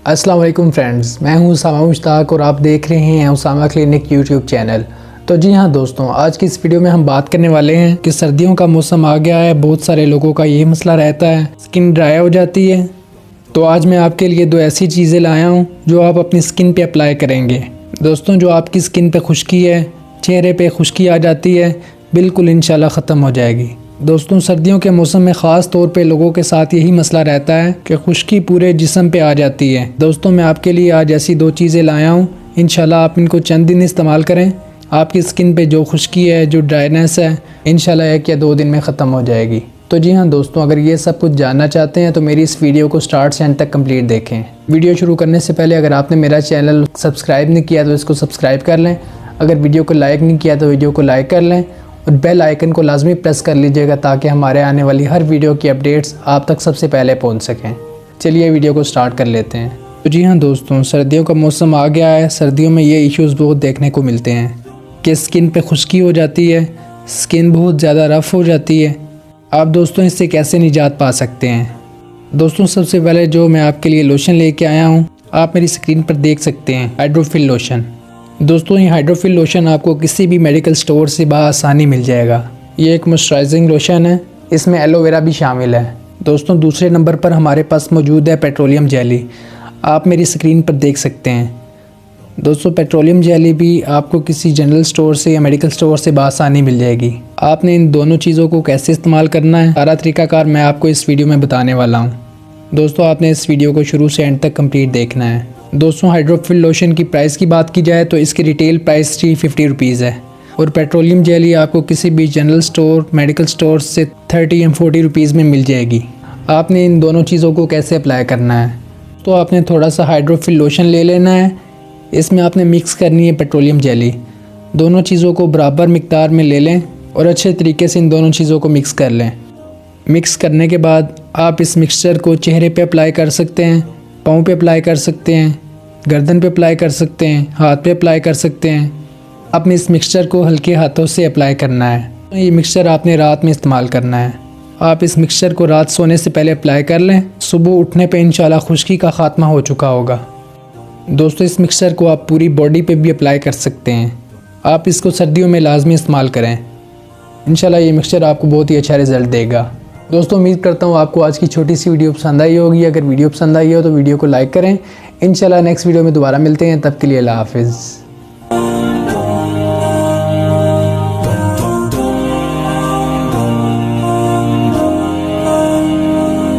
अस्सलाम वालेकुम फ्रेंड्स, मैं हूं उसामा मुश्ताक और आप देख रहे हैं उसामा क्लिनिक यूट्यूब चैनल। तो जी हाँ दोस्तों, आज की इस वीडियो में हम बात करने वाले हैं कि सर्दियों का मौसम आ गया है। बहुत सारे लोगों का यही मसला रहता है, स्किन ड्राई हो जाती है। तो आज मैं आपके लिए 2 ऐसी चीज़ें लाया हूँ जो आप अपनी स्किन पे अप्लाई करेंगे। दोस्तों, जो आपकी स्किन पे खुश्की है, चेहरे पे खुश्की आ जाती है, बिल्कुल इंशाल्लाह ख़त्म हो जाएगी। दोस्तों, सर्दियों के मौसम में ख़ास तौर पे लोगों के साथ यही मसला रहता है कि खुश्की पूरे जिस्म पे आ जाती है। दोस्तों, मैं आपके लिए आज ऐसी 2 चीज़ें लाया हूँ। इंशाल्लाह आप इनको चंद दिन इस्तेमाल करें, आपकी स्किन पे जो खुश्की है, जो ड्राइनेस है, इंशाल्लाह 1 या 2 दिन में ख़त्म हो जाएगी। तो जी हाँ दोस्तों, अगर ये सब कुछ जानना चाहते हैं तो मेरी इस वीडियो को स्टार्ट से एंड तक कंप्लीट देखें। वीडियो शुरू करने से पहले अगर आपने मेरा चैनल सब्सक्राइब नहीं किया तो इसको सब्सक्राइब कर लें। अगर वीडियो को लाइक नहीं किया तो वीडियो को लाइक कर लें और बेल आइकन को लाजमी प्रेस कर लीजिएगा ताकि हमारे आने वाली हर वीडियो की अपडेट्स आप तक सबसे पहले पहुंच सकें। चलिए वीडियो को स्टार्ट कर लेते हैं। तो जी हाँ दोस्तों, सर्दियों का मौसम आ गया है। सर्दियों में ये इश्यूज़ बहुत देखने को मिलते हैं कि स्किन पे खुश्की हो जाती है, स्किन बहुत ज़्यादा रफ़ हो जाती है। आप दोस्तों इससे कैसे निजात पा सकते हैं? दोस्तों, सबसे पहले जो मैं आपके लिए लोशन लेके आया हूँ, आप मेरी स्क्रीन पर देख सकते हैं, हाइड्रोफिल लोशन। दोस्तों, ये हाइड्रोफिल लोशन आपको किसी भी मेडिकल स्टोर से बआसानी मिल जाएगा। ये एक मॉइस्चराइजिंग लोशन है, इसमें एलोवेरा भी शामिल है। दोस्तों, दूसरे नंबर पर हमारे पास मौजूद है पेट्रोलियम जेली। आप मेरी स्क्रीन पर देख सकते हैं। दोस्तों, पेट्रोलियम जेली भी आपको किसी जनरल स्टोर से या मेडिकल स्टोर से बआसानी मिल जाएगी। आपने इन दोनों चीज़ों को कैसे इस्तेमाल करना है, सारा तरीकाकार मैं आपको इस वीडियो में बताने वाला हूँ। दोस्तों, आपने इस वीडियो को शुरू से एंड तक कंप्लीट देखना है। दोस्तों, हाइड्रोफिल लोशन की प्राइस की बात की जाए तो इसकी रिटेल प्राइस 350 रुपीज़ है और पेट्रोलियम जेली आपको किसी भी जनरल स्टोर, मेडिकल स्टोर से 30 या 40 रुपीज़ में मिल जाएगी। आपने इन दोनों चीज़ों को कैसे अप्लाई करना है, तो आपने थोड़ा सा हाइड्रोफिल लोशन ले लेना है। इसमें आपने मिक्स करनी है पेट्रोलियम जेली। दोनों चीज़ों को बराबर मिकदार में ले लें और अच्छे तरीके से इन दोनों चीज़ों को मिक्स कर लें। मिक्स करने के बाद आप इस मिक्सचर को चेहरे पे अप्लाई कर सकते हैं, पाँव पे अप्लाई कर सकते हैं, गर्दन पे अप्लाई कर सकते हैं, हाथ पे अप्लाई कर सकते हैं। आपने इस मिक्सचर को हल्के हाथों से अप्लाई करना है। ये मिक्सचर आपने रात में इस्तेमाल करना है। आप इस मिक्सचर को रात सोने से पहले अप्लाई कर लें। सुबह उठने पे इंशाल्लाह खुश्की का खात्मा हो चुका होगा। दोस्तों, इस मिक्सचर को आप पूरी बॉडी पे भी अप्लाई कर सकते हैं। आप इसको सर्दियों में लाजमी इस्तेमाल करें। इंशाल्लाह ये मिक्सचर आपको बहुत ही अच्छा रिजल्ट देगा। दोस्तों, उम्मीद करता हूँ आपको आज की छोटी सी वीडियो पसंद आई होगी। अगर वीडियो पसंद आई हो तो वीडियो को लाइक करें। इंशाल्लाह नेक्स्ट वीडियो में दोबारा मिलते हैं, तब के लिए अल्लाह हाफिज़।